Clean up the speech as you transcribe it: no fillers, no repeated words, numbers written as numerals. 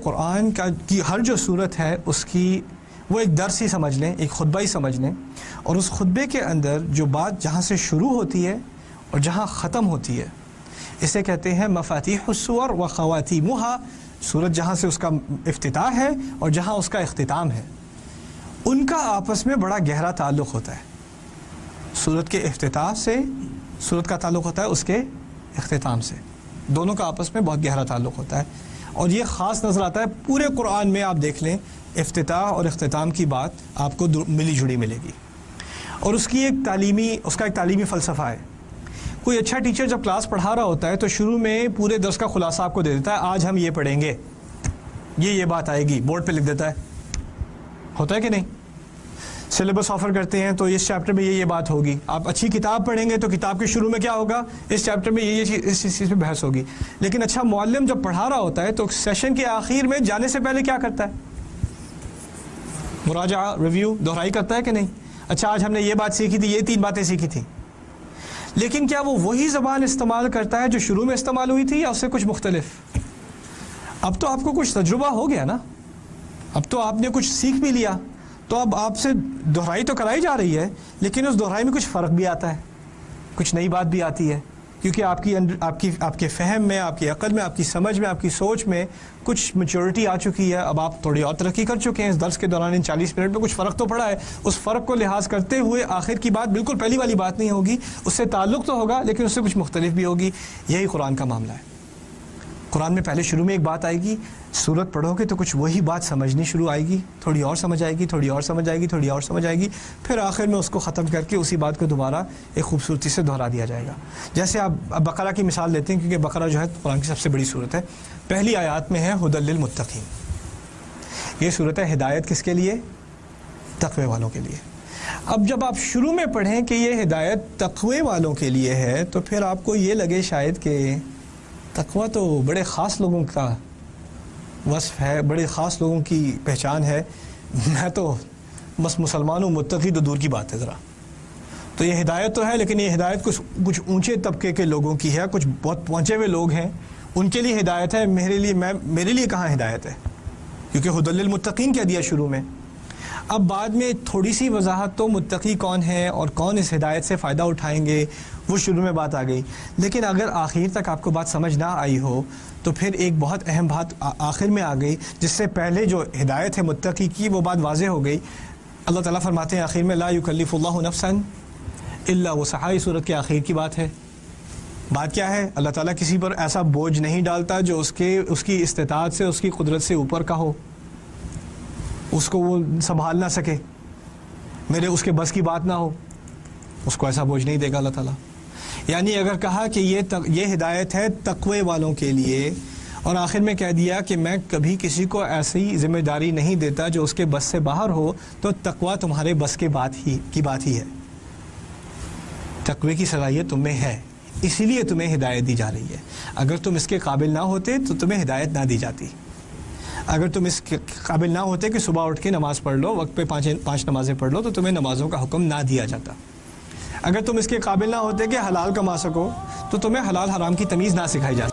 قرآن کی ہر جو صورت ہے اس کی وہ ایک درس ہی سمجھ لیں، ایک خطبہ ہی سمجھ لیں، اور اس خطبے کے اندر جو بات جہاں سے شروع ہوتی ہے اور جہاں ختم ہوتی ہے اسے کہتے ہیں مفاتیح السور و خواتیمہا. صورت جہاں سے اس کا افتتاح ہے اور جہاں اس کا اختتام ہے ان کا آپس میں بڑا گہرا تعلق ہوتا ہے. صورت کے افتتاح سے صورت کا تعلق ہوتا ہے اس کے اختتام سے، دونوں کا آپس میں بہت گہرا تعلق ہوتا ہے. اور یہ خاص نظر آتا ہے پورے قرآن میں. آپ دیکھ لیں افتتاح اور اختتام کی بات آپ کو ملی جڑی ملے گی، اور اس کا ایک تعلیمی فلسفہ ہے. کوئی اچھا ٹیچر جب کلاس پڑھا رہا ہوتا ہے تو شروع میں پورے درس کا خلاصہ آپ کو دے دیتا ہے. آج ہم یہ پڑھیں گے، یہ بات آئے گی، بورڈ پہ لکھ دیتا ہے. ہوتا ہے کہ نہیں؟ سلیبس آفر کرتے ہیں تو اس چیپٹر میں یہ بات ہوگی. آپ اچھی کتاب پڑھیں گے تو کتاب کے شروع میں کیا ہوگا، اس چیپٹر میں یہ چیز، اس چیز پہ بحث ہوگی. لیکن اچھا معلم جب پڑھا رہا ہوتا ہے تو سیشن کے آخر میں جانے سے پہلے کیا کرتا ہے؟ مراجعہ، ریویو، دہرائی کرتا ہے کہ نہیں؟ اچھا آج ہم نے یہ بات سیکھی تھی، یہ 3 باتیں سیکھی تھیں. لیکن کیا وہ وہی زبان استعمال کرتا ہے جو شروع میں استعمال ہوئی تھی یا اس سے کچھ مختلف؟ اب تو آپ کو کچھ تجربہ ہو گیا نا، اب تو آپ نے کچھ سیکھ بھی لیا، تو اب آپ سے دہرائی تو کرائی جا رہی ہے لیکن اس دہرائی میں کچھ فرق بھی آتا ہے، کچھ نئی بات بھی آتی ہے، کیونکہ آپ کے فہم میں، آپ کی عقل میں، آپ کی سمجھ میں، آپ کی سوچ میں کچھ میچورٹی آ چکی ہے. اب آپ تھوڑی اور ترقی کر چکے ہیں. اس درس کے دوران ان 40 منٹ میں کچھ فرق تو پڑا ہے. اس فرق کو لحاظ کرتے ہوئے آخر کی بات بالکل پہلی والی بات نہیں ہوگی، اس سے تعلق تو ہوگا لیکن اس سے کچھ مختلف بھی ہوگی. یہی قرآن کا معاملہ ہے. قرآن میں پہلے شروع میں ایک بات آئے گی، سورت پڑھو گے تو کچھ وہی بات سمجھنی شروع آئے گی، تھوڑی اور سمجھ آئے گی، تھوڑی اور سمجھ آئے گی، تھوڑی اور سمجھ آئے گی، پھر آخر میں اس کو ختم کر کے اسی بات کو دوبارہ ایک خوبصورتی سے دہرا دیا جائے گا. جیسے آپ بقرہ کی مثال لیتے ہیں، کیونکہ بقرہ جو ہے قرآن کی سب سے بڑی صورت ہے. پہلی آیات میں ہے ھدی للمتقین. یہ صورت ہے ہدایت کس کے لیے؟ تقوی والوں کے لیے. اب جب آپ شروع میں پڑھیں کہ یہ ہدایت تقوی والوں کے لیے ہے تو پھر آپ کو یہ لگے شاید کہ تقوی تو بڑے خاص لوگوں کا وصف ہے، بڑے خاص لوگوں کی پہچان ہے، میں تو بس مسلمان ہوں، متقی تو دور کی بات ہے. ذرا تو یہ ہدایت تو ہے لیکن یہ ہدایت کچھ اونچے طبقے کے لوگوں کی ہے، کچھ بہت پہنچے ہوئے لوگ ہیں ان کے لیے ہدایت ہے. میرے لیے کہاں ہدایت ہے؟ کیونکہ ھدی للمتقین کہہ دیا شروع میں. اب بعد میں تھوڑی سی وضاحت تو متقی کون ہے اور کون اس ہدایت سے فائدہ اٹھائیں گے وہ شروع میں بات آ گئی. لیکن اگر آخر تک آپ کو بات سمجھ نہ آئی ہو تو پھر ایک بہت اہم بات آخر میں آ گئی جس سے پہلے جو ہدایت ہے متقی کی وہ بات واضح ہو گئی. اللہ تعالیٰ فرماتے ہیں آخر میں لا یکلف اللہ نفسا الا وسعہا. صورت کے آخر کی بات ہے. بات کیا ہے؟ اللہ تعالیٰ کسی پر ایسا بوجھ نہیں ڈالتا جو اس کی استطاعت سے، اس کی قدرت سے اوپر کا ہو، اس کو وہ سنبھال نہ سکے، اس کے بس کی بات نہ ہو، اس کو ایسا بوجھ نہیں دے گا اللہ تعالیٰ. یعنی اگر کہا کہ یہ ہدایت ہے تقوی والوں کے لیے اور آخر میں کہہ دیا کہ میں کبھی کسی کو ایسی ذمہ داری نہیں دیتا جو اس کے بس سے باہر ہو، تو تقوی تمہارے بس کی بات ہی ہے. تقوی کی صلاحیت تم میں ہے، اسی لیے تمہیں ہدایت دی جا رہی ہے. اگر تم اس کے قابل نہ ہوتے تو تمہیں ہدایت نہ دی جاتی. اگر تم اس کے قابل نہ ہوتے کہ صبح اٹھ کے نماز پڑھ لو، وقت پہ 5 نمازیں پڑھ لو، تو تمہیں نمازوں کا حکم نہ دیا جاتا. اگر تم اس کے قابل نہ ہوتے کہ حلال کما سکو تو تمہیں حلال حرام کی تمیز نہ سکھائی جاتی.